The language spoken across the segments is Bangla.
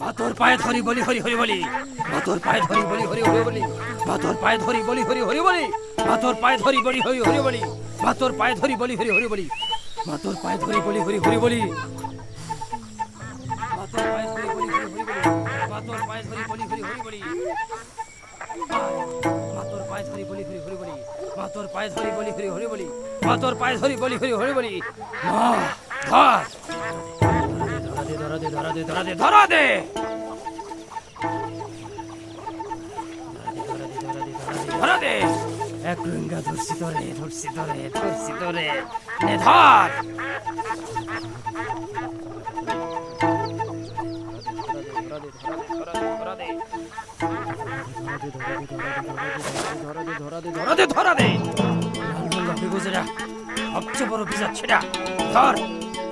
মাতর পায়ে ধরি বলি হরি হরি বলি, মাতর পায়ে ধরি বলি হরি হরি বলি, মাতর পায়ে ধরি বলি হরি হরি বলি, মাতর পায়ে ধরি বলি হরি হরি বলি, মাতর পায়ে ধরি বলি হরি হরি বলি, মাতর পায়ে ধরি বলি হরি হরি বলি, মাতর পায়ে ধরি বলি হরি হরি বলি, মাতর পায়ে ধরি বলি হরি হরি বলি, মাতর পায়ে ধরি বলি হরি হরি বলি, মাতর পায়ে ধরি বলি হরি হরি বলি, মাতর পায়ে ধরি বলি হরি হরি বলি। মা ধর ধরা দে ধরা দে ধরা দে ধরা দে ধরা দে, এক রঙ্গা ধরছি তোরে ধরছি তোরে ধরছি তোরে, নে ধর ধরা দে ধরা দে, গুজরা সবচেয়ে বড় বিজা ছেড়া, ধর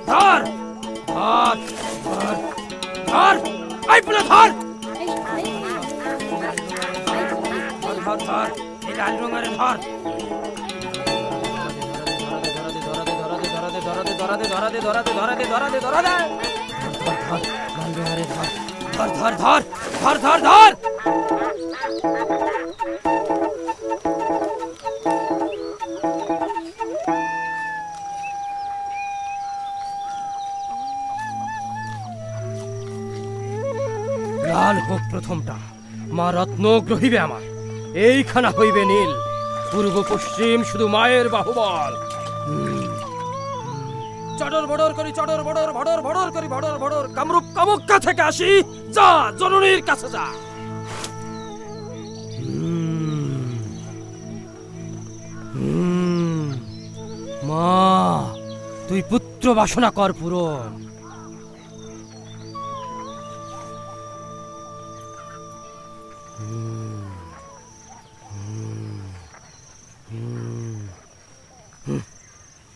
ধর ধর ধর ধর, আই পুরো ধর ধর ধর, এই লাল রঙের ধর, লাল হোক প্রথমটা, মা রত্ন গ্রহিবে আমার, এইখানা হইবে নীল, পূর্ব পশ্চিম শুধু মায়ের বাহুবল। চডর বডর করি চডর বডর ভডর ভডর করি ভডর ভডর, কামরূপ কামুক্কা থেকে আসি, যা জননীর কাছে যা। মা তুই পুত্র বাসনা কর পূরণ।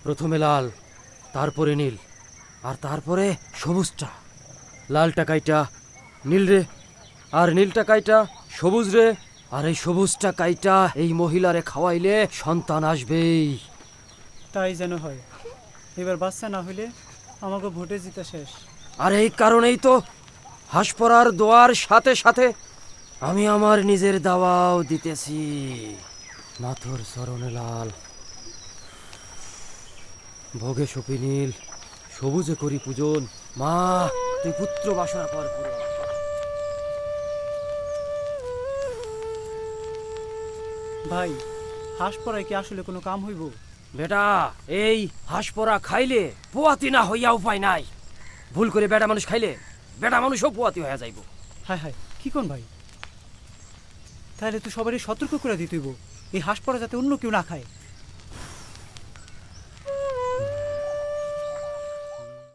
প্রথমে লাল, তারপরে নীল, আর তারপরে সবুজটা। লালটা কাইটা নীল রে, আর নীলটা কাইটা সবুজ রে, আর এই সবুজটা কাইটা এই মহিলারে খাওয়াইলে সন্তান আসবেই। তাই যেন হয়, এবার বাচ্চা না হইলে আমাকে ভোটে জিতা শেষ। আর এই কারণেই তো হাঁসপড়ার দোয়ার সাথে সাথে আমি আমার নিজের দাওয়াও দিতেছি। মাথুর চরণে লাল, ভোগে সপি নীল, সবুজে করি পূজন। মা তুই পুত্র বাসনা কর পূরণ। ভাই, হাঁস পড়ায় কি আসলে কোনো কাম হইব? বেটা, এই হাঁসপড়া খাইলে পোয়াতি না হইয়া উপায় নাই। ভুল করে বেটা মানুষ খাইলে বেটা মানুষও পোয়াতি হইয়া যাইব। হায় হায়, কি কোন ভাই? তাহলে তুই সবারই সতর্ক করে দিতেইব, এই হাঁস পড়া যাতে অন্য কেউ না খায়।